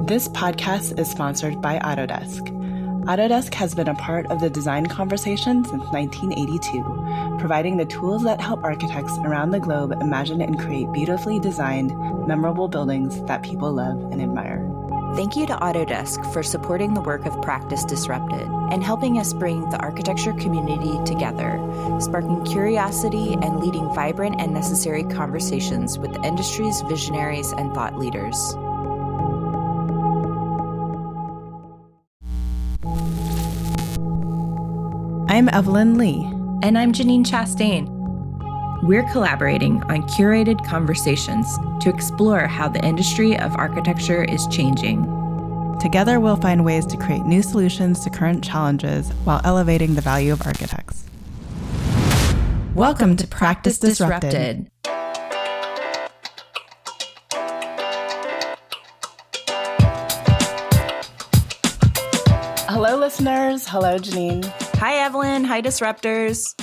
This podcast is sponsored by Autodesk. Autodesk has been a part of the design conversation since 1982, providing the tools that help architects around the globe imagine and create beautifully designed, memorable buildings that people love and admire. Thank you to Autodesk for supporting the work of Practice Disrupted and helping us bring the architecture community together, sparking curiosity and leading vibrant and necessary conversations with the industry's visionaries and thought leaders. I'm Evelyn Lee. And I'm Janine Chastain. We're collaborating on curated conversations to explore how the industry of architecture is changing. Together, we'll find ways to create new solutions to current challenges while elevating the value of architects. Welcome to Practice Disrupted. Hello, listeners. Hello, Janine. Hi, Evelyn. Hi, Disruptors.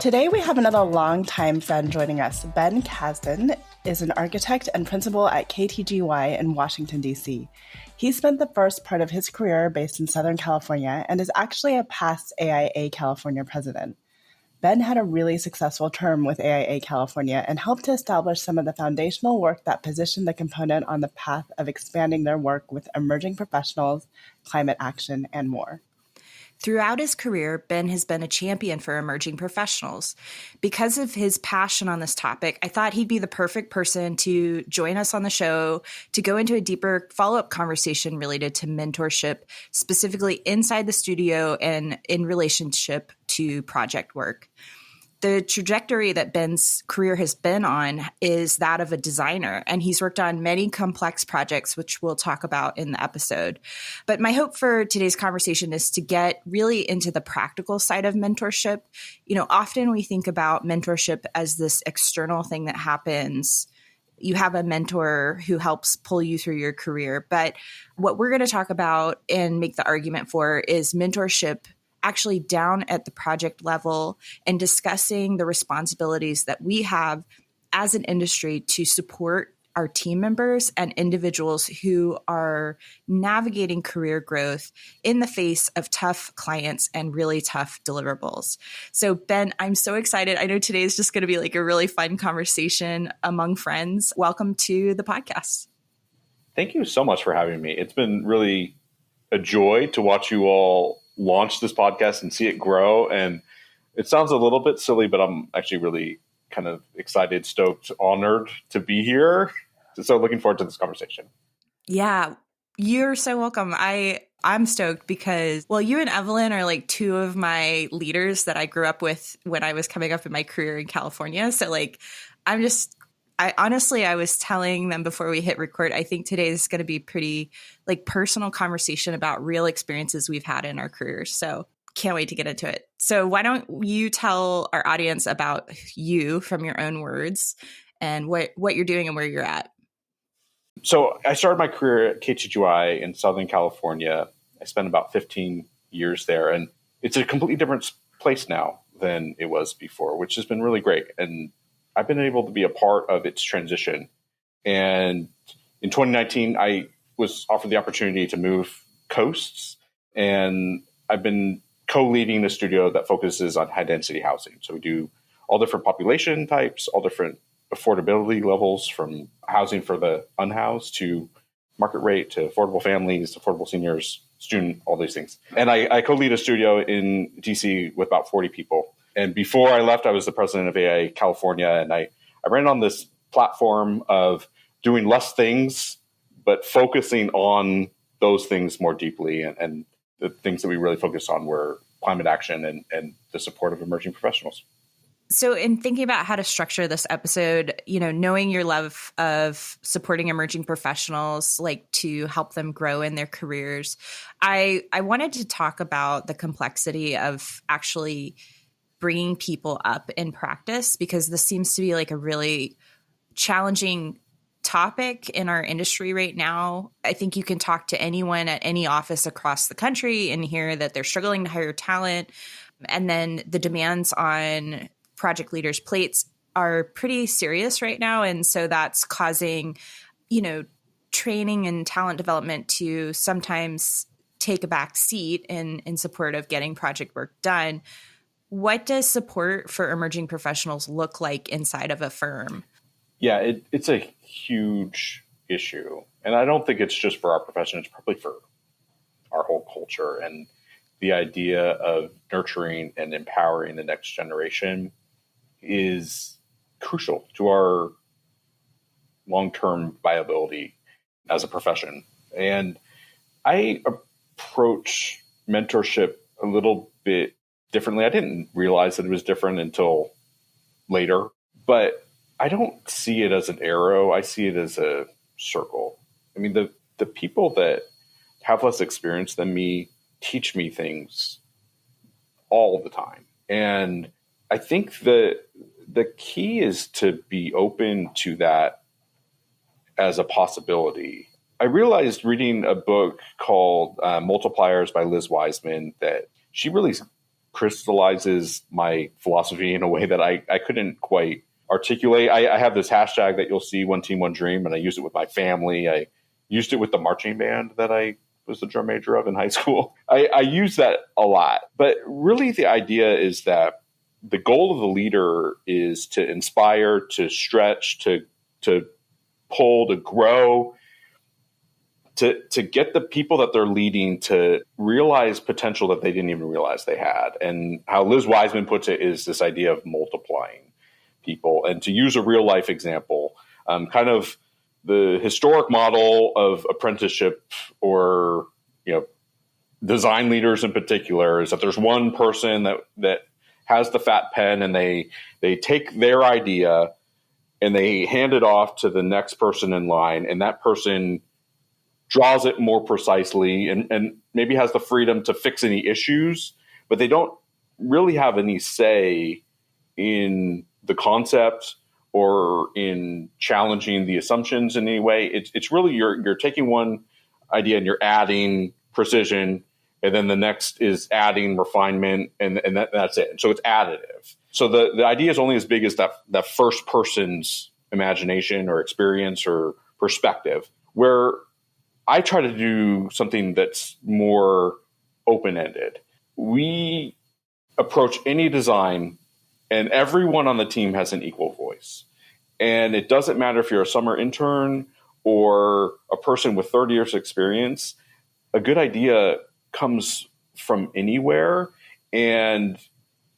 Today, we have another longtime friend joining us. Ben Kasdan is an architect and principal at KTGY in Washington, D.C. He spent the first part of his career based in Southern California and is actually a past AIA California president. Ben had a really successful term with AIA California and helped to establish some of the foundational work that positioned the component on the path of expanding their work with emerging professionals, climate action, and more. Throughout his career, Ben has been a champion for emerging professionals. Because of his passion on this topic, I thought he'd be the perfect person to join us on the show to go into a deeper follow-up conversation related to mentorship, specifically inside the studio and in relationship to project work. The trajectory that Ben's career has been on is that of a designer, and he's worked on many complex projects, which we'll talk about in the episode. But my hope for today's conversation is to get really into the practical side of mentorship. You know, often we think about mentorship as this external thing that happens. You have a mentor who helps pull you through your career. But what we're going to talk about and make the argument for is mentorship actually down at the project level and discussing the responsibilities that we have as an industry to support our team members and individuals who are navigating career growth in the face of tough clients and really tough deliverables. So Ben, I'm so excited. I know today is just going to be like a really fun conversation among friends. Welcome to the podcast. Thank you so much for having me. It's been really a joy to watch you all launch this podcast and see it grow. And it sounds a little bit silly, but I'm actually really kind of excited, stoked, honored to be here. So looking forward to this conversation. Yeah, you're so welcome. I'm stoked because, well, you and Evelyn are like two of my leaders that I grew up with when I was coming up in my career in California. So like, I honestly was telling them before we hit record, I think today is going to be pretty like personal conversation about real experiences we've had in our careers. So can't wait to get into it. So why don't you tell our audience about you from your own words and what you're doing and where you're at? So I started my career at KTGY in Southern California. I spent about 15 years there, and it's a completely different place now than it was before, which has been really great. And I've been able to be a part of its transition. And in 2019, I was offered the opportunity to move coasts. And I've been co-leading the studio that focuses on high density housing. So we do all different population types, all different affordability levels, from housing for the unhoused to market rate to affordable families, affordable seniors, student, all these things. And I co-lead a studio in DC with about 40 people. And before I left, I was the president of AIA California, and I ran on this platform of doing less things, but focusing on those things more deeply. And the things that we really focused on were climate action and the support of emerging professionals. So in thinking about how to structure this episode, you know, knowing your love of supporting emerging professionals, like to help them grow in their careers, I wanted to talk about the complexity of actually bringing people up in practice, because this seems to be like a really challenging topic in our industry right now. I think you can talk to anyone at any office across the country and hear that they're struggling to hire talent. And then the demands on project leaders' plates are pretty serious right now. And so that's causing training and talent development to sometimes take a back seat in support of getting project work done. What does support for emerging professionals look like inside of a firm? Yeah, it's a huge issue. And I don't think it's just for our profession, it's probably for our whole culture. And the idea of nurturing and empowering the next generation is crucial to our long-term viability as a profession. And I approach mentorship a little bit differently. I didn't realize that it was different until later, but I don't see it as an arrow. I see it as a circle. I mean, the people that have less experience than me teach me things all the time. And I think the key is to be open to that as a possibility. I realized reading a book called Multipliers by Liz Wiseman that she really crystallizes my philosophy in a way that I couldn't quite articulate. I have this hashtag that you'll see, One Team, One Dream, and I use it with my family. I used it with the marching band that I was the drum major of in high school. I use that a lot. But really the idea is that the goal of the leader is to inspire, to stretch, to pull, to grow, to get the people that they're leading to realize potential that they didn't even realize they had. And how Liz Wiseman puts it is this idea of multiplying people. And to use a real life example, kind of the historic model of apprenticeship or, design leaders in particular is that there's one person that has the fat pen and they take their idea and they hand it off to the next person in line, and that person draws it more precisely and maybe has the freedom to fix any issues, but they don't really have any say in the concept or in challenging the assumptions in any way. It's really you're taking one idea and you're adding precision, and then the next is adding refinement, and that's it. And so it's additive. So the idea is only as big as that first person's imagination or experience or perspective, where I try to do something that's more open-ended. We approach any design, and everyone on the team has an equal voice. And it doesn't matter if you're a summer intern or a person with 30 years experience. A good idea comes from anywhere, and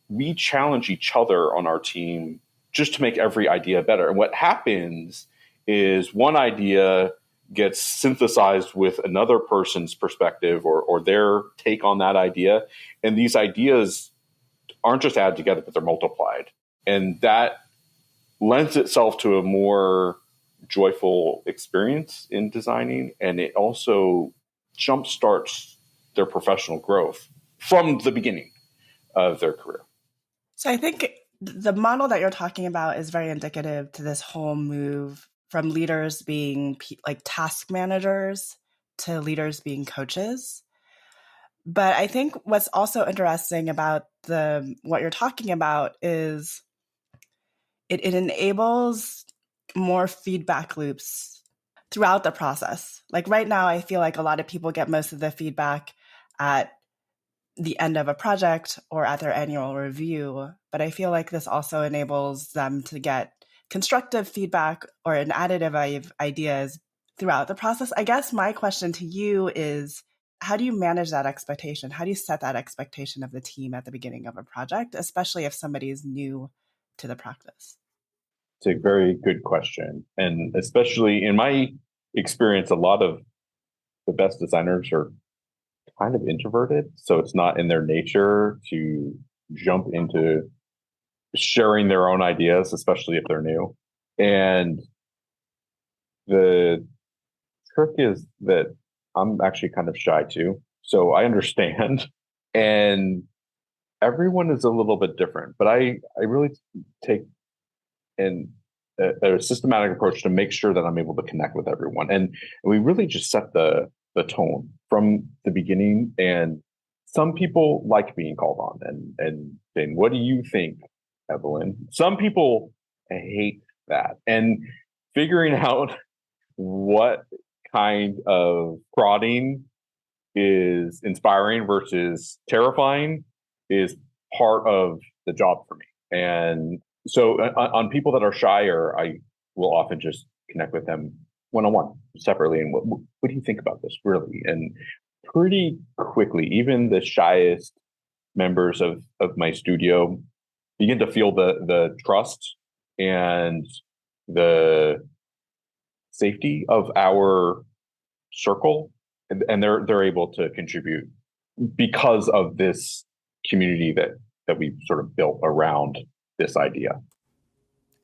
we challenge each other on our team just to make every idea better. And what happens is one idea gets synthesized with another person's perspective or their take on that idea. And these ideas aren't just added together, but they're multiplied. And that lends itself to a more joyful experience in designing. And it also jumpstarts their professional growth from the beginning of their career. So I think the model that you're talking about is very indicative to this whole move from leaders being like task managers to leaders being coaches. But I think what's also interesting about what you're talking about is it enables more feedback loops throughout the process. Like right now, I feel like a lot of people get most of the feedback at the end of a project or at their annual review. But I feel like this also enables them to get constructive feedback or an additive of ideas throughout the process. I guess my question to you is, how do you manage that expectation? How do you set that expectation of the team at the beginning of a project, especially if somebody is new to the practice? It's a very good question. And especially in my experience, a lot of the best designers are kind of introverted. So it's not in their nature to jump into sharing their own ideas, especially if they're new. And the trick is that I'm actually kind of shy too. So I understand. And everyone is a little bit different. But I really take a systematic approach to make sure that I'm able to connect with everyone. And we really just set the tone from the beginning. And some people like being called on and saying, what do you think, Evelyn? Some people hate that. And figuring out what kind of prodding is inspiring versus terrifying is part of the job for me. And so on people that are shyer, I will often just connect with them one-on-one separately. And what do you think about this really? And pretty quickly, even the shyest members of my studio begin to feel the trust and the safety of our circle, and they're able to contribute because of this community that we sort of built around this idea.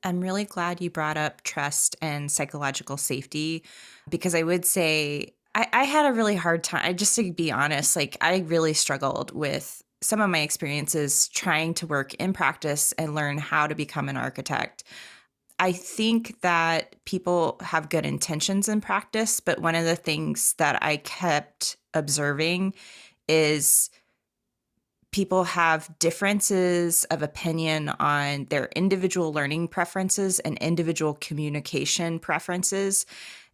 I'm really glad you brought up trust and psychological safety, because I would say I had a really hard time. Just to be honest, like I really struggled with some of my experiences trying to work in practice and learn how to become an architect. I think that people have good intentions in practice, but one of the things that I kept observing is people have differences of opinion on their individual learning preferences and individual communication preferences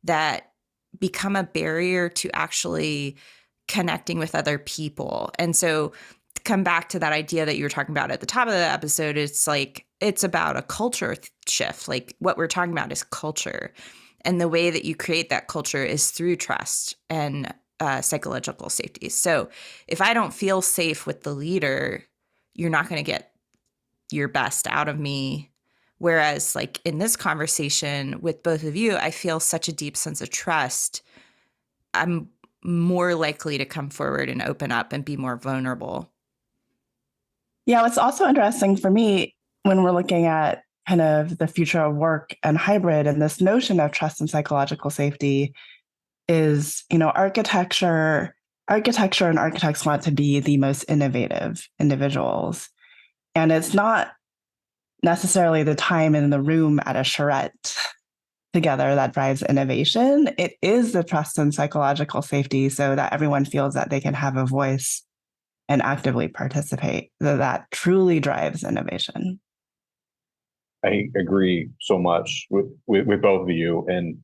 that become a barrier to actually connecting with other people. And so to come back to that idea that you were talking about at the top of the episode, it's like it's about a culture shift. Like what we're talking about is culture. And the way that you create that culture is through trust and psychological safety. So if I don't feel safe with the leader, you're not going to get your best out of me. Whereas like in this conversation with both of you, I feel such a deep sense of trust. I'm more likely to come forward and open up and be more vulnerable. Yeah, what's also interesting for me when we're looking at kind of the future of work and hybrid and this notion of trust and psychological safety is, architecture and architects want to be the most innovative individuals. And it's not necessarily the time in the room at a charrette together that drives innovation. It is the trust and psychological safety so that everyone feels that they can have a voice and actively participate. That truly drives innovation. I agree so much with both of you. And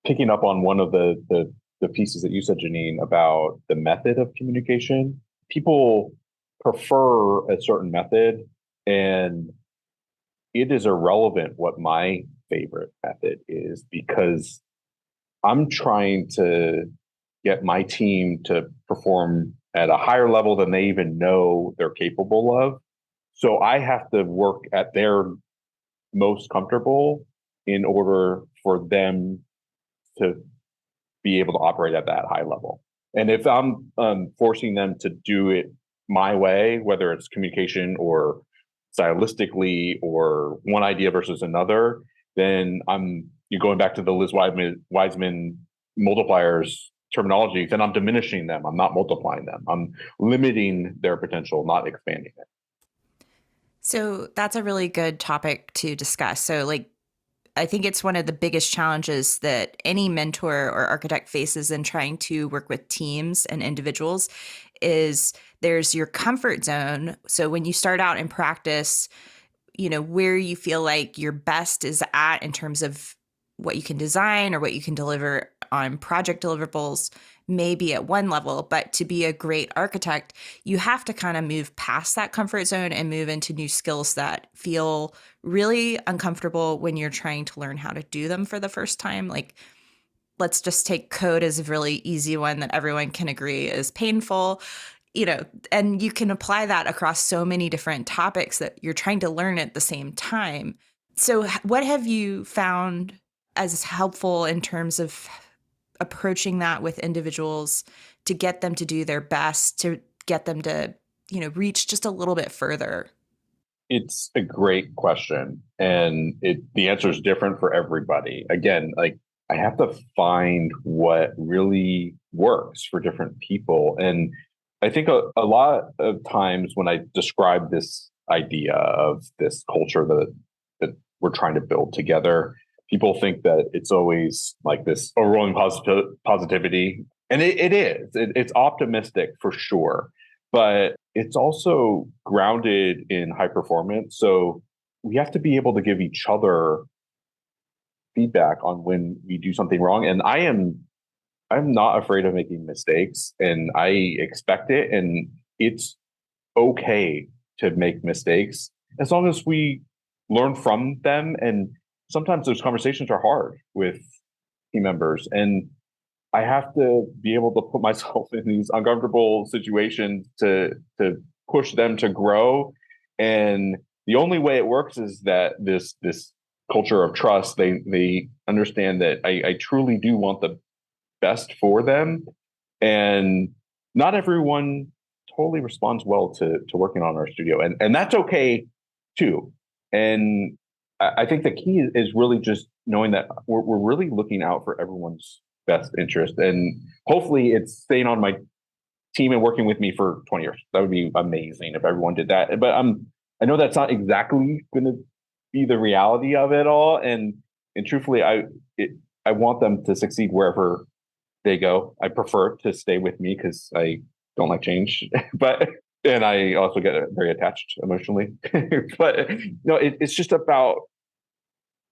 picking up on one of the pieces that you said, Janine, about the method of communication, people prefer a certain method, and it is irrelevant what my favorite method is, because I'm trying to get my team to perform at a higher level than they even know they're capable of. So I have to work at their most comfortable in order for them to be able to operate at that high level. And if I'm forcing them to do it my way, whether it's communication or stylistically or one idea versus another, then you're going back to the Liz Wiseman multipliers terminology, then I'm diminishing them. I'm not multiplying them. I'm limiting their potential, not expanding it. So that's a really good topic to discuss. So I think it's one of the biggest challenges that any mentor or architect faces in trying to work with teams and individuals is there's your comfort zone. So when you start out in practice, where you feel like your best is at in terms of what you can design or what you can deliver on project deliverables may be at one level, but to be a great architect, you have to kind of move past that comfort zone and move into new skills that feel really uncomfortable when you're trying to learn how to do them for the first time. Like, let's just take code as a really easy one that everyone can agree is painful, and you can apply that across so many different topics that you're trying to learn at the same time. So what have you found as helpful in terms of approaching that with individuals to get them to do their best, to get them to, reach just a little bit further? It's a great question. And the answer is different for everybody. Again, like I have to find what really works for different people. And I think a lot of times when I describe this idea of this culture that we're trying to build together, people think that it's always like this overwhelming positivity. And it is. It's optimistic for sure. But it's also grounded in high performance. So we have to be able to give each other feedback on when we do something wrong. And I'm not afraid of making mistakes, and I expect it. And it's okay to make mistakes as long as we learn from them. And sometimes those conversations are hard with team members, and I have to be able to put myself in these uncomfortable situations to push them to grow. And the only way it works is that this culture of trust, they understand that I truly do want the best for them. And not everyone totally responds well to working on our studio. And that's okay too. And I think the key is really just knowing that we're really looking out for everyone's best interest. And hopefully it's staying on my team and working with me for 20 years. That would be amazing if everyone did that. But I know that's not exactly going to be the reality of it all. And truthfully, I want them to succeed wherever they go. I prefer to stay with me because I don't like change, but and I also get very attached emotionally. But it's just about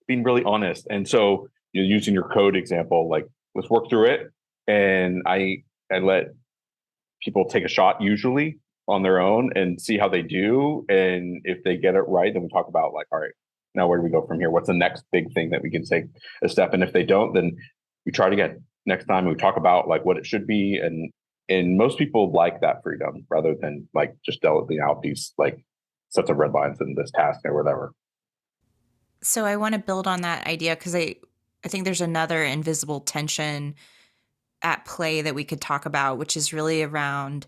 being really honest. And so, using your code example, like, let's work through it. And I let people take a shot usually on their own and see how they do. And if they get it right, then we talk about, like, all right, now where do we go from here? What's the next big thing that we can take a step? And if they don't, then we try it again next time. We talk about, like, what it should be. And most people like that freedom rather than, like, just delegating out these, like, sets of red lines in this task or whatever. So I want to build on that idea because I think there's another invisible tension at play that we could talk about, which is really around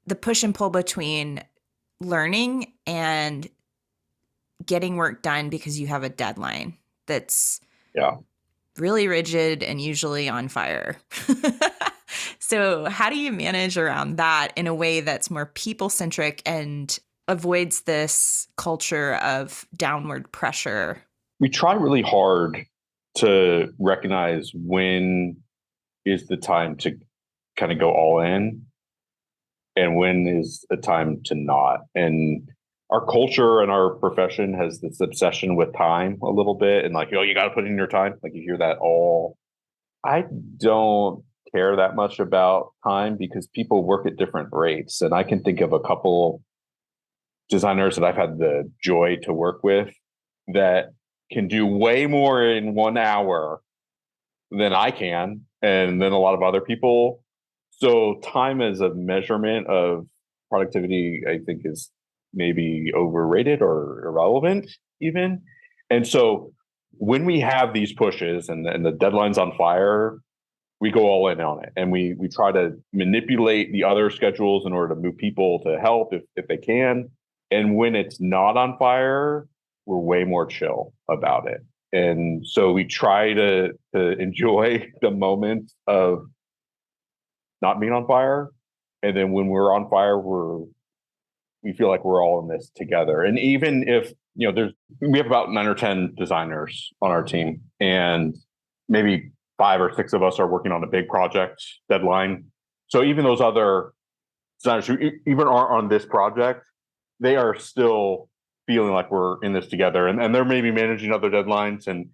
the push and pull between learning and getting work done because you have a deadline that's really rigid and usually on fire. So how do you manage around that in a way that's more people-centric and avoids this culture of downward pressure? We try really hard to recognize when is the time to kind of go all in and when is the time to not. And our culture and our profession has this obsession with time a little bit, and, like, you got to put in your time. Like, you hear that all. I don't care that much about time because people work at different rates. And I can think of a couple designers that I've had the joy to work with that can do way more in 1 hour than I can, and then a lot of other people. So time as a measurement of productivity, I think, is maybe overrated or irrelevant even. And so when we have these pushes and the deadline's on fire, we go all in on it. And we try to manipulate the other schedules in order to move people to help if they can. And when it's not on fire, we're way more chill about it. And so we try to enjoy the moment of not being on fire. And then when we're on fire, we feel like we're all in this together. And even if, we have about 9 or 10 designers on our team, and maybe 5 or 6 of us are working on a big project deadline. So even those other designers who even aren't on this project, they are still feeling like we're in this together, and they're maybe managing other deadlines. And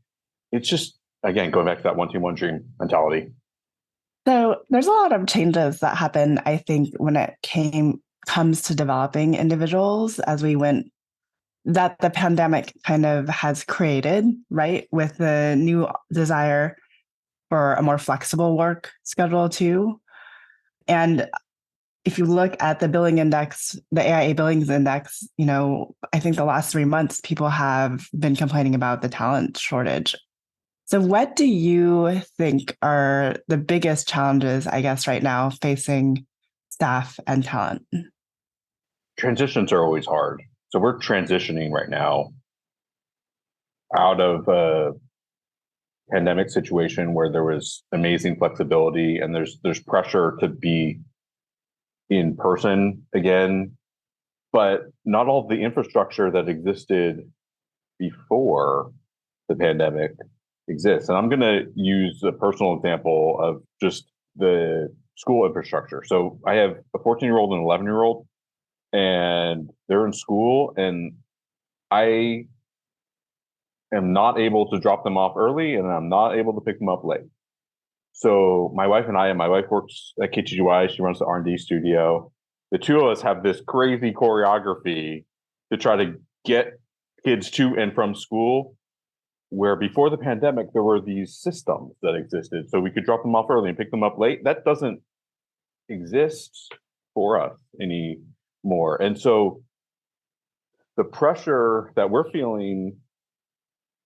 it's just, again, going back to that one team, one dream mentality. So there's a lot of changes that happen, I think, when it comes to developing individuals that the pandemic kind of has created, right? With the new desire for a more flexible work schedule too. And if you look at the billing index, the AIA billings index, I think the last 3 months, people have been complaining about the talent shortage. So what do you think are the biggest challenges, I guess, right now facing staff and talent? Transitions are always hard. So we're transitioning right now out of a pandemic situation where there was amazing flexibility, and there's pressure to be in person again, but not all the infrastructure that existed before the pandemic exists. And I'm going to use a personal example of just the school infrastructure. So I have a 14-year-old and an 11-year-old, and they're in school, and I am not able to drop them off early and I'm not able to pick them up late. So my wife and I, and my wife works at KTGY, she runs the R&D studio. The two of us have this crazy choreography to try to get kids to and from school, where before the pandemic, there were these systems that existed. So we could drop them off early and pick them up late. That doesn't exist for us anymore. And so the pressure that we're feeling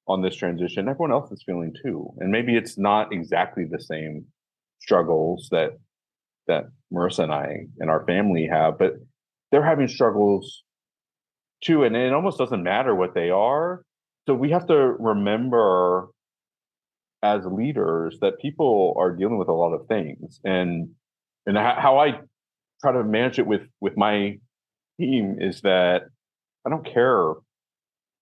on this transition, everyone else is feeling too. And maybe it's not exactly the same struggles that Marissa and I and our family have, but they're having struggles too. And it almost doesn't matter what they are. So we have to remember as leaders that people are dealing with a lot of things. And how I try to manage it with my team is that I don't care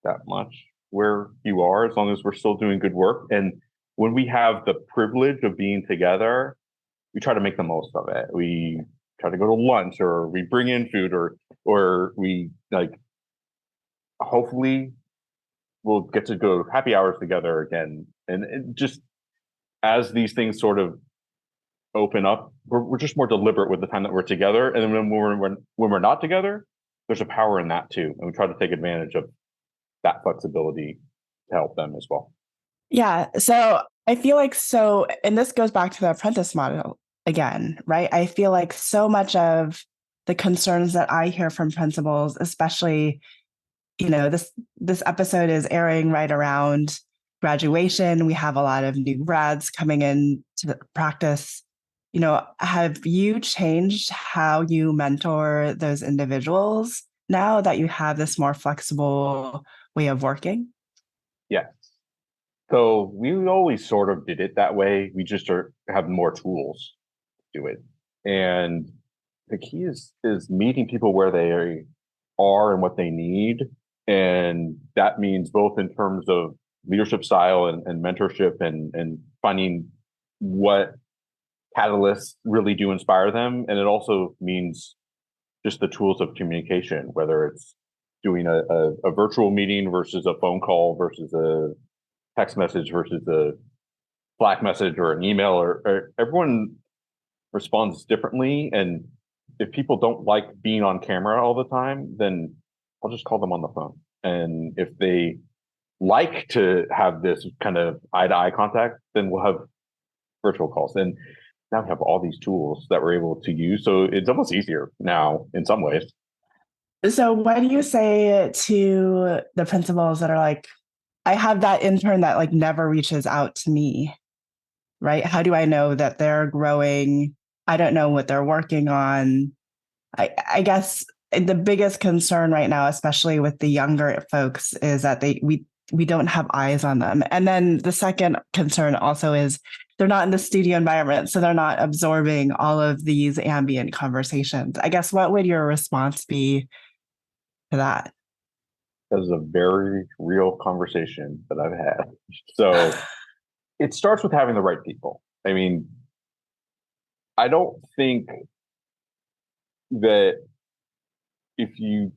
that much where you are, as long as we're still doing good work. And when we have the privilege of being together, we try to make the most of it. We try to go to lunch, or we bring in food, or we hopefully we'll get to go happy hours together again. And just as these things sort of open up, we're just more deliberate with the time that we're together. And then when we're not together, there's a power in that too. And we try to take advantage of that flexibility to help them as well. Yeah. So I feel like and this goes back to the apprentice model again, right? I feel like so much of the concerns that I hear from principals, especially, this episode is airing right around graduation. We have a lot of new grads coming in to practice. Have you changed how you mentor those individuals now that you have this more flexible way of working? Yes. So we always sort of did it that way. We just have more tools to do it. And the key is meeting people where they are and what they need. And that means both in terms of leadership style and mentorship and finding what catalysts really do inspire them. And it also means just the tools of communication, whether it's doing a virtual meeting versus a phone call versus a text message versus a Slack message or an email, or everyone responds differently. And if people don't like being on camera all the time, then I'll just call them on the phone. And if they like to have this kind of eye-to-eye contact, then we'll have virtual calls. And now we have all these tools that we're able to use. So it's almost easier now in some ways. So what do you say to the principals that are like, I have that intern that never reaches out to me, right? How do I know that they're growing? I don't know what they're working on. I guess the biggest concern right now, especially with the younger folks, is that we don't have eyes on them. And then the second concern also is they're not in the studio environment, so they're not absorbing all of these ambient conversations. I guess what would your response be to that? That is a very real conversation that I've had. So it starts with having the right people. I mean, I don't think that if you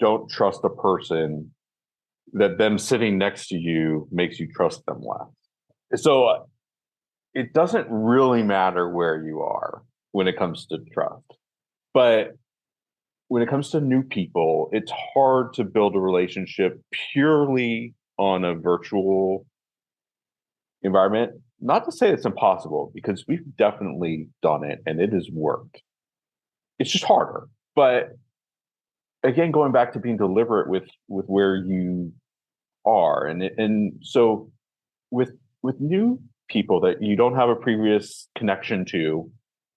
don't trust a person, that them sitting next to you makes you trust them less. So it doesn't really matter where you are when it comes to trust. But when it comes to new people, it's hard to build a relationship purely on a virtual environment. Not to say it's impossible, because we've definitely done it and it has worked. It's just harder. But again, going back to being deliberate with where you are, and so with new people that you don't have a previous connection to,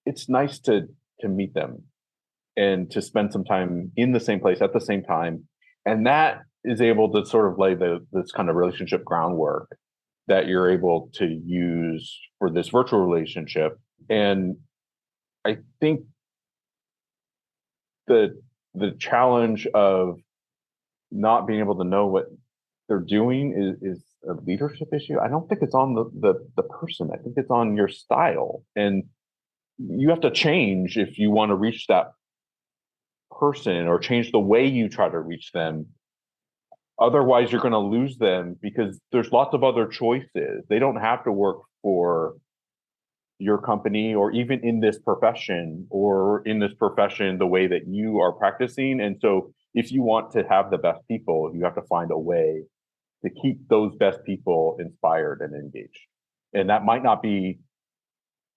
it's nice to meet them and to spend some time in the same place at the same time. And that is able to sort of lay this kind of relationship groundwork that you're able to use for this virtual relationship. And I think the challenge of not being able to know what they're doing is a leadership issue. I don't think it's on the person. I think it's on your style. And you have to change if you want to reach that person, or change the way you try to reach them. Otherwise, you're going to lose them because there's lots of other choices. They don't have to work for your company or even in this profession the way that you are practicing. And so if you want to have the best people, you have to find a way to keep those best people inspired and engaged. And that might not be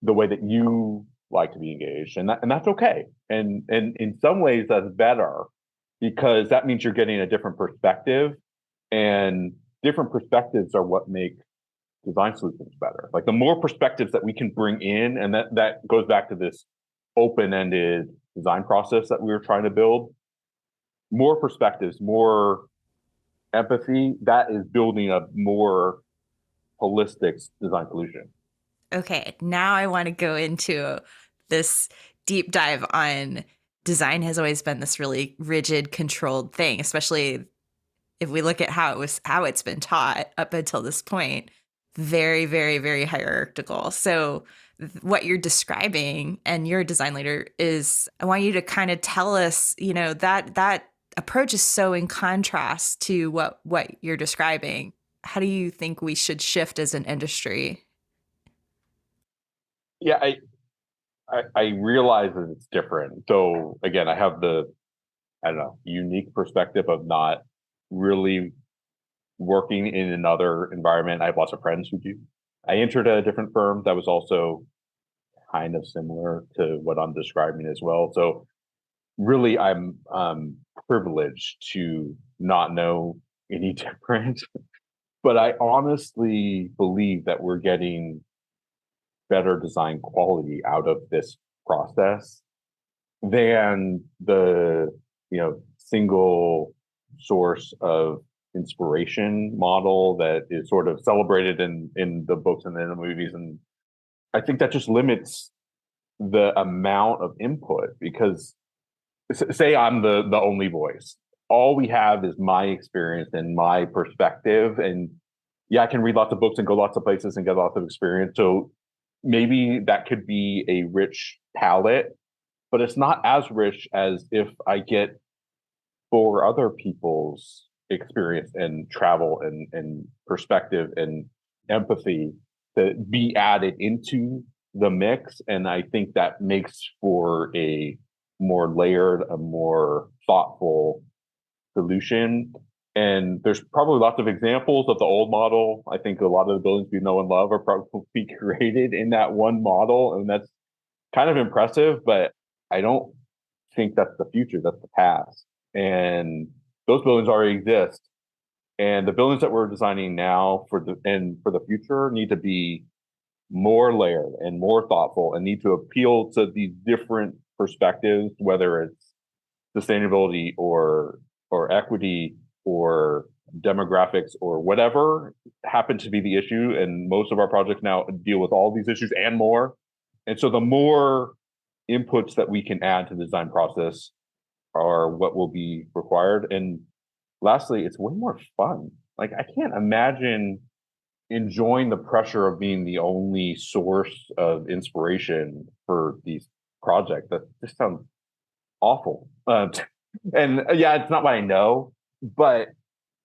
the way that you like to be engaged, and that's okay. And in some ways that's better because that means you're getting a different perspective, and different perspectives are what make design solutions better. Like the more perspectives that we can bring in, and that goes back to this open-ended design process that we were trying to build, more perspectives, more empathy, that is building a more holistic design solution. Okay, now I want to go into this deep dive on design has always been this really rigid, controlled thing, especially if we look at how it's been taught up until this point. Very, very, very hierarchical. So what you're describing, and you're a design leader, is I want you to kind of tell us, that approach is so in contrast to what you're describing. How do you think we should shift as an industry? Yeah, I realize that it's different. So again, I have the, I don't know, unique perspective of not really working in another environment. I have lots of friends who do. I entered a different firm that was also kind of similar to what I'm describing as well. So really, I'm privileged to not know any different. But I honestly believe that we're getting better design quality out of this process than the single source of inspiration model that is sort of celebrated in the books and in the movies. And I think that just limits the amount of input because say I'm the only voice. All we have is my experience and my perspective. And yeah, I can read lots of books and go lots of places and get lots of experience. So maybe that could be a rich palette, but it's not as rich as if I get for other people's experience and travel and perspective and empathy to be added into the mix. And I think that makes for a more layered, a more thoughtful solution. And there's probably lots of examples of the old model. I think a lot of the buildings we know and love are probably created in that one model. And that's kind of impressive, but I don't think that's the future, that's the past. And those buildings already exist. And the buildings that we're designing now for the future need to be more layered and more thoughtful and need to appeal to these different perspectives, whether it's sustainability or equity or demographics or whatever happen to be the issue. And most of our projects now deal with all these issues and more. And so the more inputs that we can add to the design process are what will be required. And lastly, it's way more fun. Like I can't imagine enjoying the pressure of being the only source of inspiration for these projects. That just sounds awful. And yeah, it's not what I know, but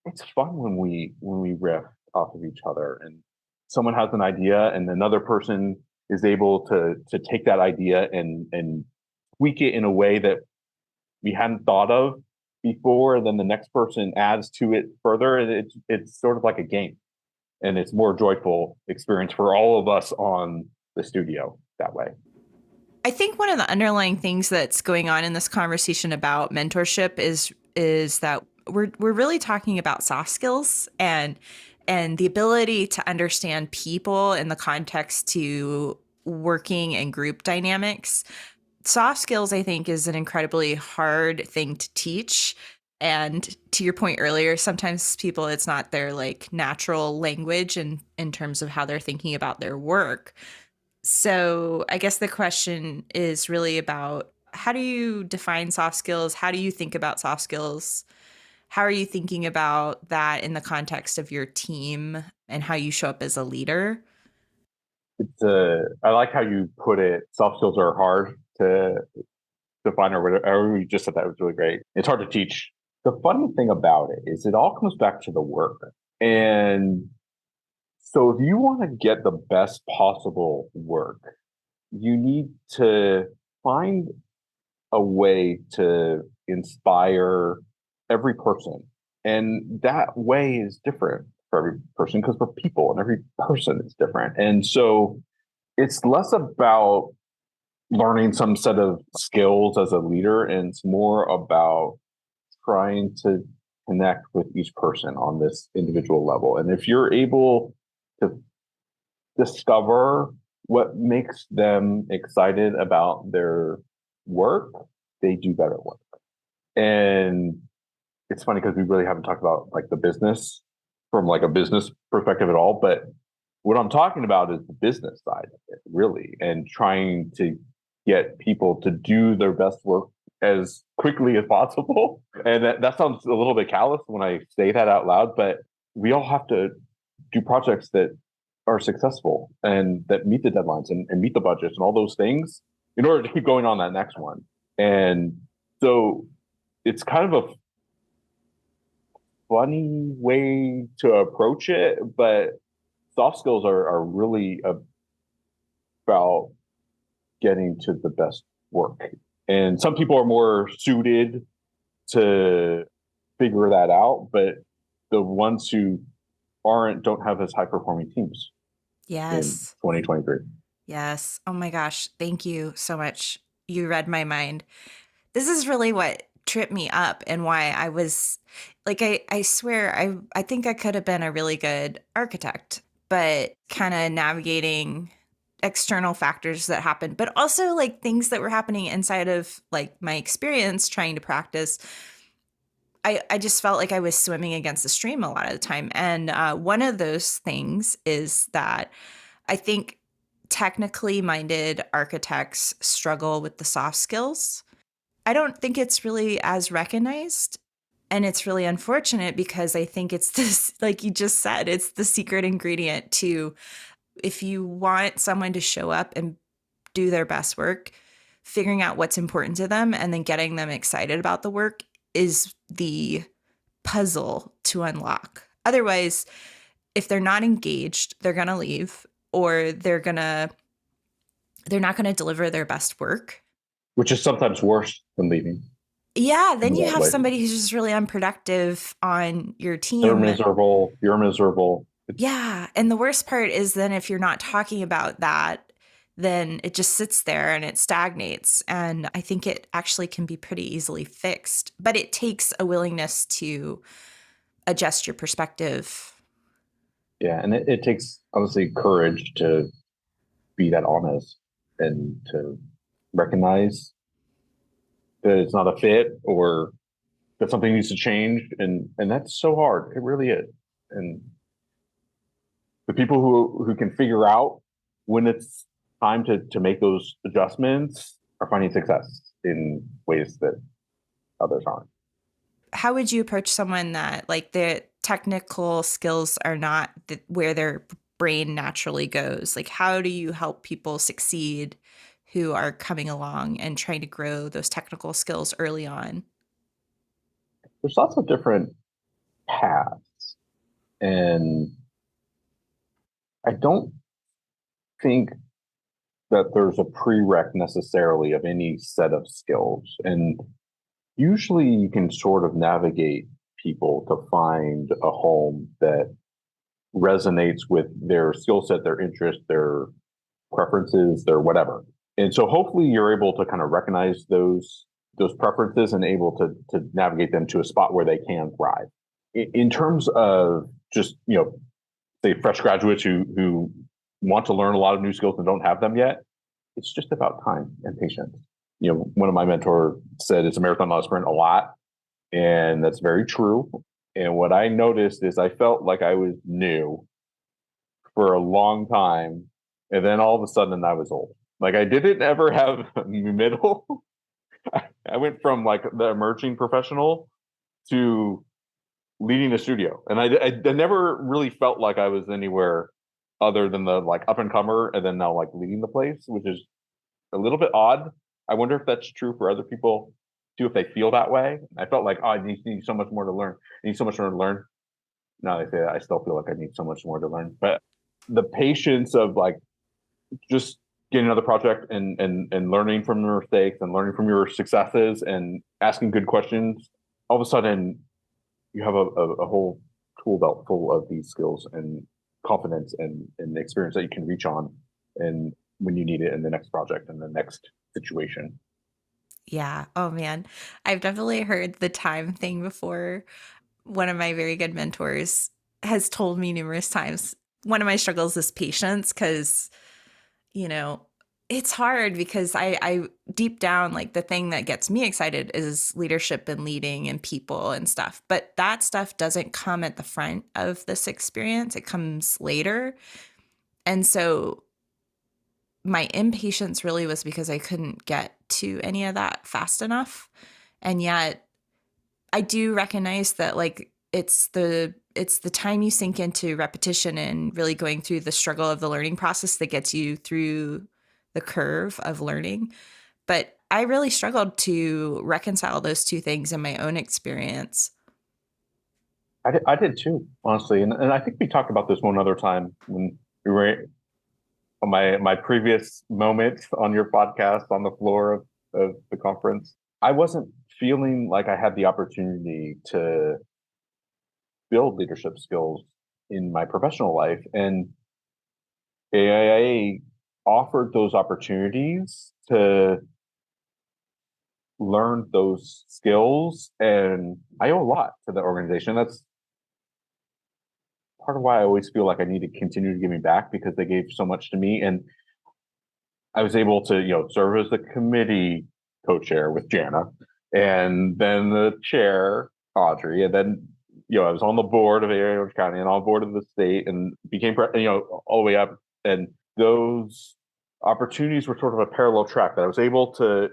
it's fun when we riff off of each other and someone has an idea and another person is able to take that idea and tweak it in a way that we hadn't thought of before. And then the next person adds to it further. And it's sort of like a game. And it's more joyful experience for all of us on the studio that way. I think one of the underlying things that's going on in this conversation about mentorship is that we're really talking about soft skills and the ability to understand people in the context to working in group dynamics. Soft skills, I think, is an incredibly hard thing to teach. And to your point earlier, sometimes people, it's not their like natural language in terms of how they're thinking about their work. So I guess the question is really about how do you define soft skills? How do you think about soft skills? How are you thinking about that in the context of your team and how you show up as a leader? I like how you put it. Soft skills are hard to define or whatever. You just said that was really great. It's hard to teach. the funny thing about it is it all comes back to the work. And so if you want to get the best possible work, you need to find a way to inspire every person. And that way is different for every person because we're people and every person is different. And so it's less about learning some set of skills as a leader, and it's more about trying to connect with each person on this individual level. And if you're able to discover what makes them excited about their work, they do better work. And it's funny because we really haven't talked about like the business from like a business perspective at all. But what I'm talking about is the business side of it, really, and trying to get people to do their best work as quickly as possible. And that sounds a little bit callous when I say that out loud, but we all have to do projects that are successful and that meet the deadlines and meet the budgets and all those things in order to keep going on that next one. And so it's kind of a funny way to approach it, but soft skills are really about getting to the best work. And some people are more suited to figure that out, but the ones who aren't don't have as high performing teams. Yes. In 2023. Yes. Oh my gosh. Thank you so much. You read my mind. This is really what tripped me up and why I was like, I swear, I think I could have been a really good architect, but kind of navigating external factors that happened, but also like things that were happening inside of like my experience trying to practice. I just felt like I was swimming against the stream a lot of the time. And one of those things is that I think technically minded architects struggle with the soft skills. I don't think it's really as recognized. And it's really unfortunate because I think it's this, like you just said, it's the secret ingredient to if you want someone to show up and do their best work, figuring out what's important to them and then getting them excited about the work is the puzzle to unlock. Otherwise, if they're not engaged, they're going to leave or they're not going to deliver their best work. Which is sometimes worse than leaving. Yeah, then you have somebody who's just really unproductive on your team. They're miserable. You're miserable. Yeah. And the worst part is then if you're not talking about that, then it just sits there and it stagnates. And I think it actually can be pretty easily fixed, but it takes a willingness to adjust your perspective. Yeah. And it takes obviously courage to be that honest and to recognize that it's not a fit or that something needs to change. And that's so hard. It really is. And the people who can figure out when it's time to make those adjustments are finding success in ways that others aren't. How would you approach someone that like their technical skills are not where their brain naturally goes? Like, how do you help people succeed who are coming along and trying to grow those technical skills early on? There's lots of different paths. And I don't think that there's a prereq necessarily of any set of skills. And usually you can sort of navigate people to find a home that resonates with their skill set, their interest, their preferences, their whatever. And so hopefully you're able to kind of recognize those preferences and able to navigate them to a spot where they can thrive. In terms of just, say fresh graduates who want to learn a lot of new skills and don't have them yet, it's just about time and patience. One of my mentors said it's a marathon, not a sprint a lot. And that's very true. And what I noticed is I felt like I was new for a long time. And then all of a sudden I was old. Like I didn't ever have a middle. I went from like the emerging professional to leading a studio. And I never really felt like I was anywhere other than the like up and comer and then now like leading the place, which is a little bit odd. I wonder if that's true for other people. too if they feel that way. I felt like, oh, I need so much more to learn. I need so much more to learn. Now they say that, I still feel like I need so much more to learn. But the patience of like just getting another project and learning from your mistakes and learning from your successes and asking good questions, all of a sudden you have a whole tool belt full of these skills and confidence and experience that you can reach on and when you need it in the next project and the next situation. Yeah. Oh man. I've definitely heard the time thing before. One of my very good mentors has told me numerous times. One of my struggles is patience because, you know, it's hard because I deep down, like the thing that gets me excited is leadership and leading and people and stuff. But that stuff doesn't come at the front of this experience, it comes later. And so my impatience really was because I couldn't get to any of that fast enough. And yet I do recognize that like it's the time you sink into repetition and really going through the struggle of the learning process that gets you through the curve of learning. But I really struggled to reconcile those two things in my own experience. I did too, honestly. And I think we talked about this one other time when we were on my previous moment on your podcast on the floor of the conference. I wasn't feeling like I had the opportunity to build leadership skills in my professional life. And AIA offered those opportunities to learn those skills. And I owe a lot to the organization. That's part of why I always feel like I need to continue to give me back because they gave so much to me. And I was able to, serve as the committee co-chair with Jana and then the chair, Audrey, and then I was on the board of AIA Orange County and on board of the state and became, all the way up. And those opportunities were sort of a parallel track that I was able to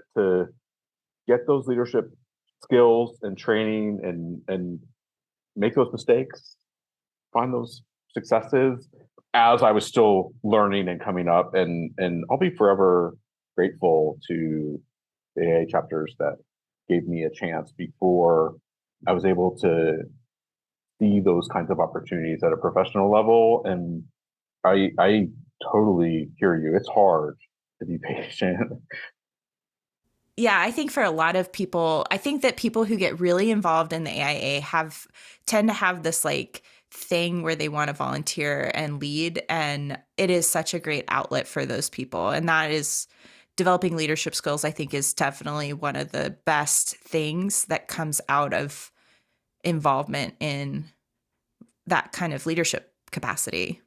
get those leadership skills and training and make those mistakes, find those successes as I was still learning and coming up. And I'll be forever grateful to the AIA chapters that gave me a chance before I was able to see those kinds of opportunities at a professional level. And I totally hear you. It's hard to be patient. Yeah, I think for a lot of people, I think that people who get really involved in the AIA tend to have this like thing where they want to volunteer and lead. And it is such a great outlet for those people. And that is developing leadership skills, I think, is definitely one of the best things that comes out of involvement in that kind of leadership capacity.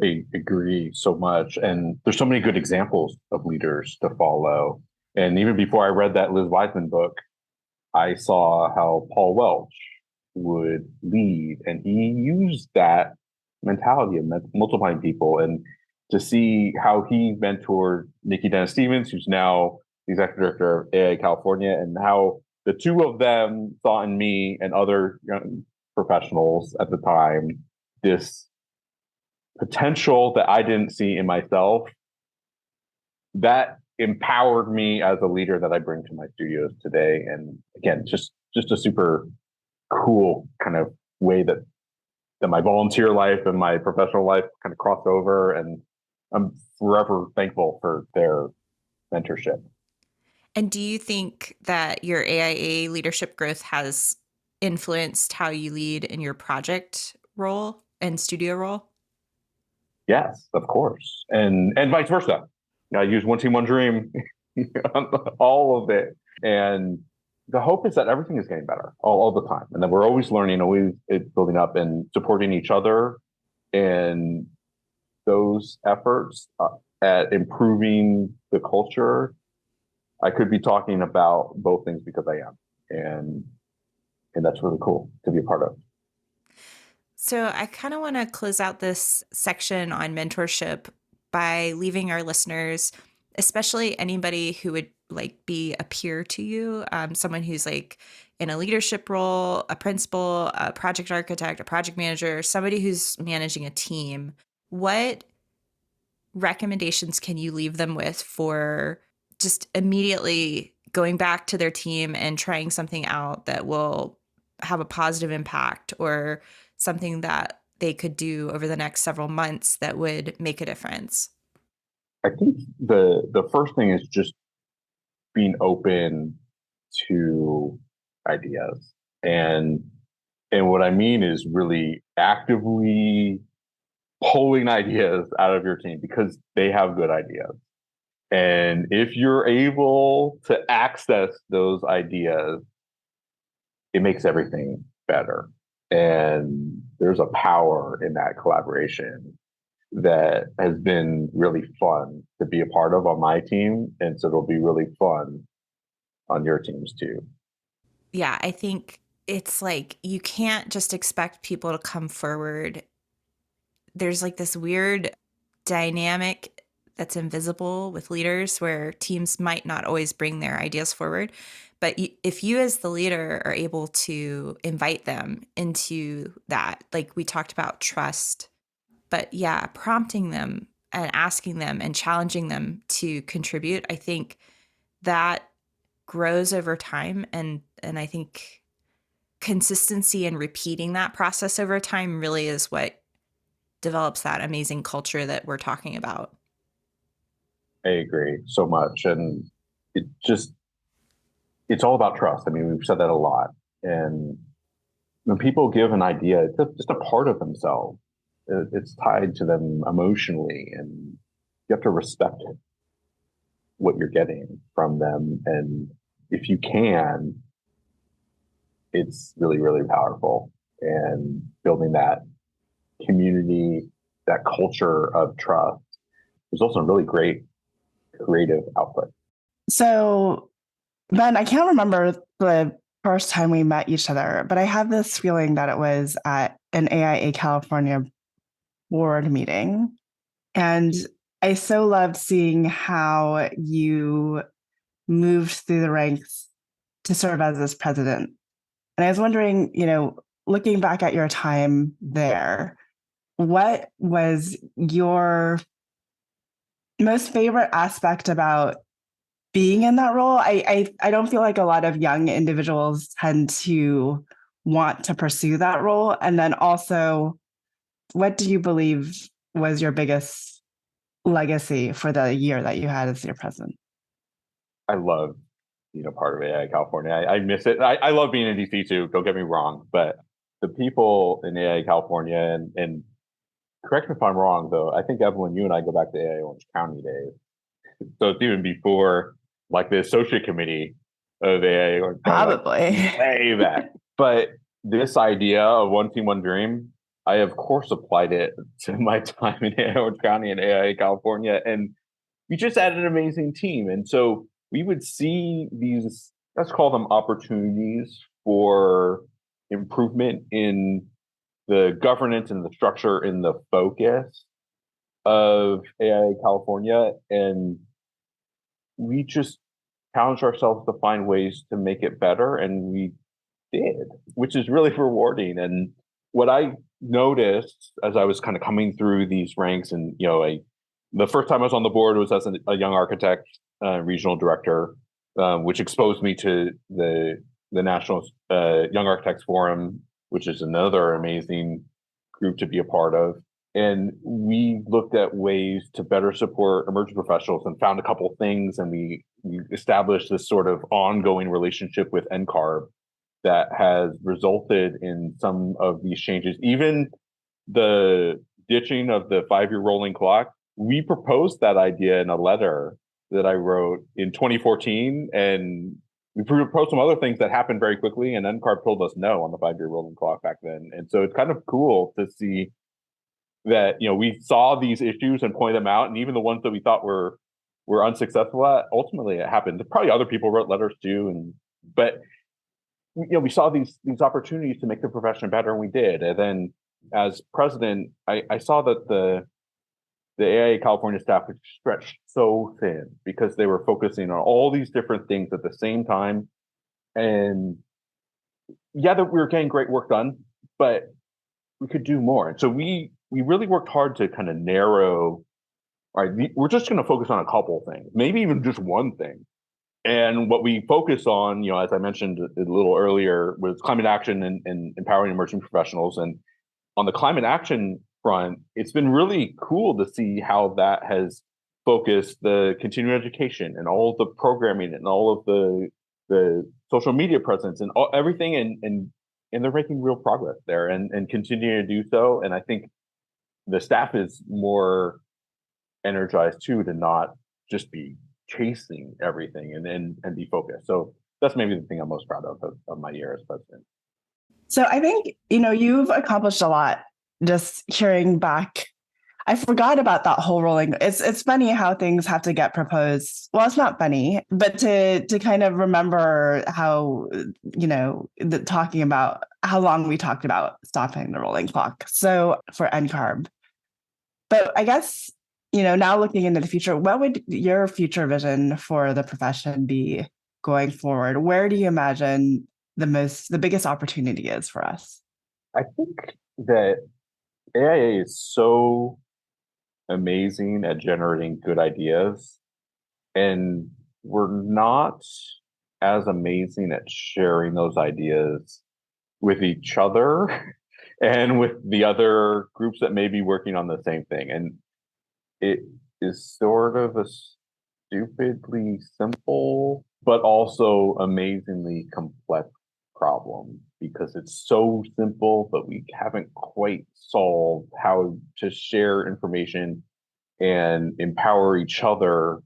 I agree so much. And there's so many good examples of leaders to follow. And even before I read that Liz Wiseman book, I saw how Paul Welch would lead. And he used that mentality of multiplying people. And to see how he mentored Nikki Dennis Stevens, who's now the executive director of AIA California, and how the two of them saw in me and other young professionals at the time this potential that I didn't see in myself, that empowered me as a leader that I bring to my studios today. And again, just a super cool kind of way that my volunteer life and my professional life kind of crossed over. And I'm forever thankful for their mentorship. And do you think that your AIA leadership growth has influenced how you lead in your project role and studio role? Yes, of course. And vice versa. I use One Team, One Dream on all of it. And the hope is that everything is getting better all the time. And that we're always learning, always building up and supporting each other. And those efforts at improving the culture, I could be talking about both things because I am. And that's really cool to be a part of. So I kind of want to close out this section on mentorship by leaving our listeners, especially anybody who would like be a peer to you, someone who's like in a leadership role, a principal, a project architect, a project manager, somebody who's managing a team. What recommendations can you leave them with for just immediately going back to their team and trying something out that will have a positive impact, or something that they could do over the next several months that would make a difference? I think the first thing is just being open to ideas. And what I mean is really actively pulling ideas out of your team because they have good ideas. And if you're able to access those ideas, it makes everything better. And there's a power in that collaboration that has been really fun to be a part of on my team. And so it'll be really fun on your teams too. Yeah, I think it's like you can't just expect people to come forward. There's like this weird dynamic that's invisible with leaders where teams might not always bring their ideas forward. But if you, as the leader, are able to invite them into that, like we talked about trust, but yeah, prompting them and asking them and challenging them to contribute, I think that grows over time. And I think consistency and repeating that process over time really is what develops that amazing culture that we're talking about. I agree so much. And it just, it's all about trust. I mean, we've said that a lot. And when people give an idea, it's just a part of themselves. It's tied to them emotionally, and you have to respect what you're getting from them. And if you can, it's really, really powerful. And building that community, that culture of trust, there's also really great creative output. So, Ben, I can't remember the first time we met each other, but I have this feeling that it was at an AIA California board meeting. And I so loved seeing how you moved through the ranks to serve as this president. And I was wondering, looking back at your time there, what was your most favorite aspect about being in that role? I don't feel like a lot of young individuals tend to want to pursue that role. And then also, what do you believe was your biggest legacy for the year that you had as your president? I love part of AIA California. I miss it. I love being in DC too. Don't get me wrong, but the people in AIA California, and correct me if I'm wrong though, I think Evelyn, you and I go back to AIA Orange County days. So it's even before like the associate committee of AIA Orange County. Probably. Like, way back. But this idea of one team, one dream, I of course applied it to my time in AIA Orange County and AIA California. And we just had an amazing team. And so we would see these, let's call them opportunities for improvement in the governance and the structure and the focus of AIA California. And we just challenged ourselves to find ways to make it better. And we did, which is really rewarding. And what I noticed as I was kind of coming through these ranks, and the first time I was on the board was as a young architect, regional director, which exposed me to the National Young Architects Forum, which is another amazing group to be a part of. And we looked at ways to better support emerging professionals and found a couple of things. And we established this sort of ongoing relationship with NCARB that has resulted in some of these changes. Even the ditching of the 5-year rolling clock, we proposed that idea in a letter that I wrote in 2014. And we proposed some other things that happened very quickly. And NCARB told us no on the 5-year rolling clock back then. And so it's kind of cool to see that, we saw these issues and pointed them out. And even the ones that we thought were unsuccessful at, ultimately it happened. Probably other people wrote letters too. But we saw these opportunities to make the profession better, and we did. And then as president, I saw that the AIA California staff was stretched so thin because they were focusing on all these different things at the same time. And yeah, that we were getting great work done, but we could do more. And so we really worked hard to kind of narrow, all right, we're just going to focus on a couple things, maybe even just one thing. And what we focus on, as I mentioned a little earlier, was climate action and empowering emerging professionals. And on the climate action front, it's been really cool to see how that has focused the continuing education and all of the programming and all of the social media presence and everything. And they're making real progress there and continuing to do so. And I think the staff is more energized too to not just be chasing everything and be focused. So that's maybe the thing I'm most proud of my year as president. So I think, you've accomplished a lot just hearing back. I forgot about that whole rolling. It's funny how things have to get proposed. Well, it's not funny, but to kind of remember how, talking about how long we talked about stopping the rolling clock. So for NCARB. But I guess, now looking into the future, what would your future vision for the profession be going forward? Where do you imagine the biggest opportunity is for us? I think that AIA is so amazing at generating good ideas, and we're not as amazing at sharing those ideas with each other and with the other groups that may be working on the same thing. And it is sort of a stupidly simple, but also amazingly complex problem because it's so simple, but we haven't quite solved how to share information and empower each other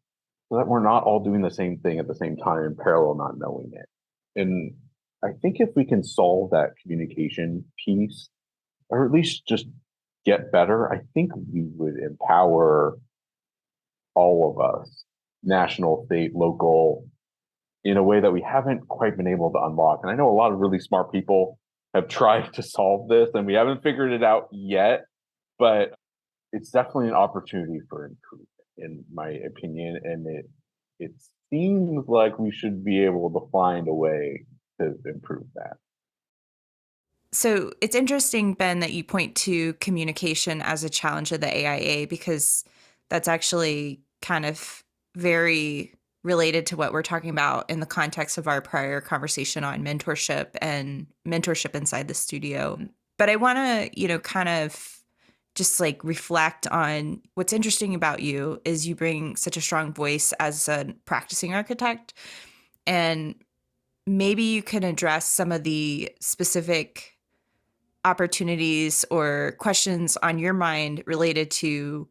so that we're not all doing the same thing at the same time in parallel, not knowing it. And I think if we can solve that communication piece, or at least just get better, I think we would empower all of us, national, state, local, in a way that we haven't quite been able to unlock. And I know a lot of really smart people have tried to solve this and we haven't figured it out yet, but it's definitely an opportunity for improvement, in my opinion. And it seems like we should be able to find a way to improve that. So it's interesting, Ben, that you point to communication as a challenge of the AIA, because that's actually kind of very related to what we're talking about in the context of our prior conversation on mentorship and mentorship inside the studio. But I want to, kind of just like reflect on what's interesting about you is you bring such a strong voice as a practicing architect. And maybe you can address some of the specific opportunities or questions on your mind related to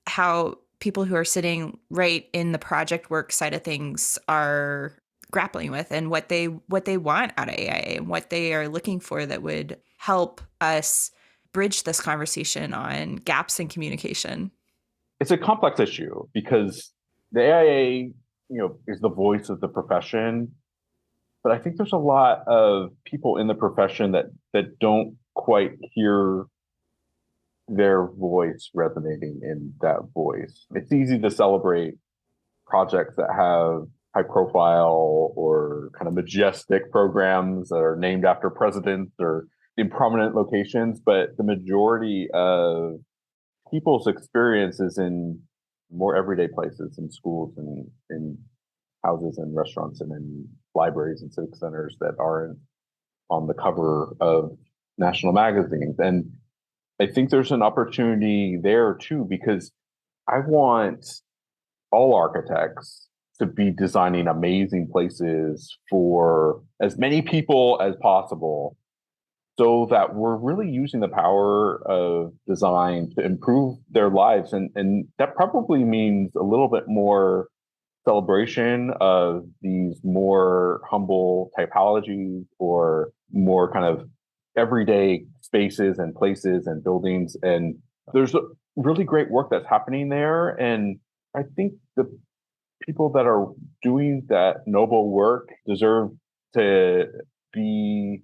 how people who are sitting right in the project work side of things are grappling with and what they want out of AIA and what they are looking for that would help us bridge this conversation on gaps in communication. It's a complex issue because the AIA, is the voice of the profession, but I think there's a lot of people in the profession that don't quite hear their voice resonating in that voice. It's easy to celebrate projects that have high profile or kind of majestic programs that are named after presidents or in prominent locations, but the majority of people's experience is in more everyday places, in schools and in houses and restaurants and in libraries and civic centers that aren't on the cover of national magazines. And I think there's an opportunity there too, because I want all architects to be designing amazing places for as many people as possible so that we're really using the power of design to improve their lives. And that probably means a little bit more celebration of these more humble typologies or more kind of everyday spaces and places and buildings. And there's a really great work that's happening there. And I think the people that are doing that noble work deserve to be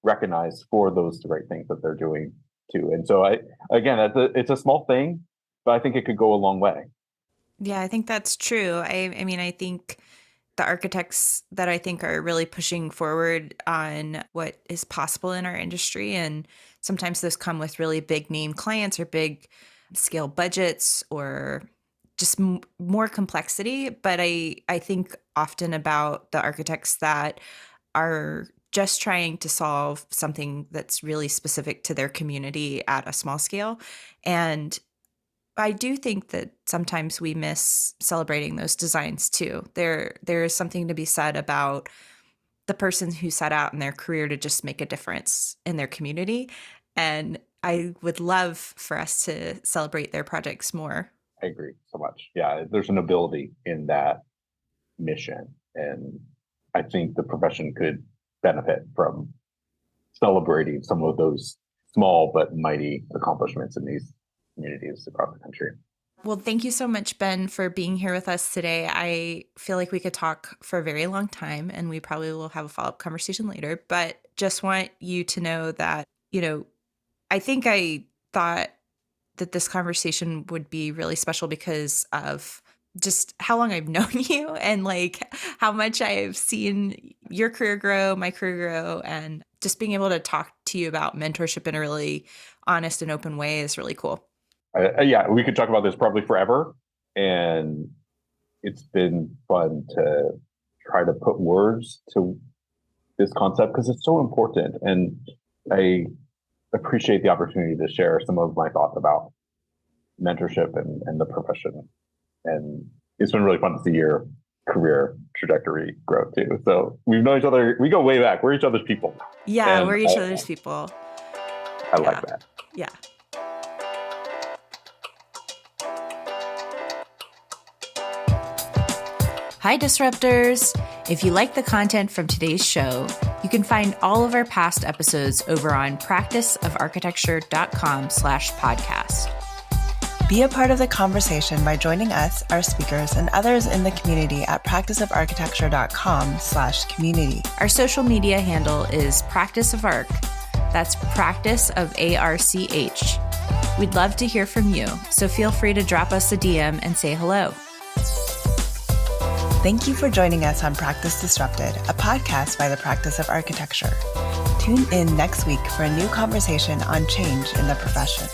recognized for those great things that they're doing too. And so it's a small thing, but I think it could go a long way. Yeah, I think that's true. I mean, I think the architects that I think are really pushing forward on what is possible in our industry, and sometimes those come with really big name clients or big scale budgets or just more complexity. But I think often about the architects that are just trying to solve something that's really specific to their community at a small scale. And I do think that sometimes we miss celebrating those designs too. There is something to be said about the person who set out in their career to just make a difference in their community. And I would love for us to celebrate their projects more. I agree so much. Yeah, there's a nobility in that mission. And I think the profession could benefit from celebrating some of those small but mighty accomplishments in these communities across the country. Well, thank you so much, Ben, for being here with us today. I feel like we could talk for a very long time, and we probably will have a follow-up conversation later, but just want you to know that, I think I thought that this conversation would be really special because of just how long I've known you and like how much I've seen your career grow, my career grow, and just being able to talk to you about mentorship in a really honest and open way is really cool. Yeah, we could talk about this probably forever. And it's been fun to try to put words to this concept because it's so important. And I appreciate the opportunity to share some of my thoughts about mentorship and the profession. And it's been really fun to see your career trajectory grow too. So we've known each other, we go way back. We're each other's people. Yeah, we're each other's people. I like that. Yeah. Hi, Disruptors! If you like the content from today's show, you can find all of our past episodes over on practiceofarchitecture.com/podcast. Be a part of the conversation by joining us, our speakers, and others in the community at practiceofarchitecture.com/community. Our social media handle is Practice of Arch. That's Practice of ARCH. We'd love to hear from you, so feel free to drop us a DM and say hello. Thank you for joining us on Practice Disrupted, a podcast by the Practice of Architecture. Tune in next week for a new conversation on change in the profession.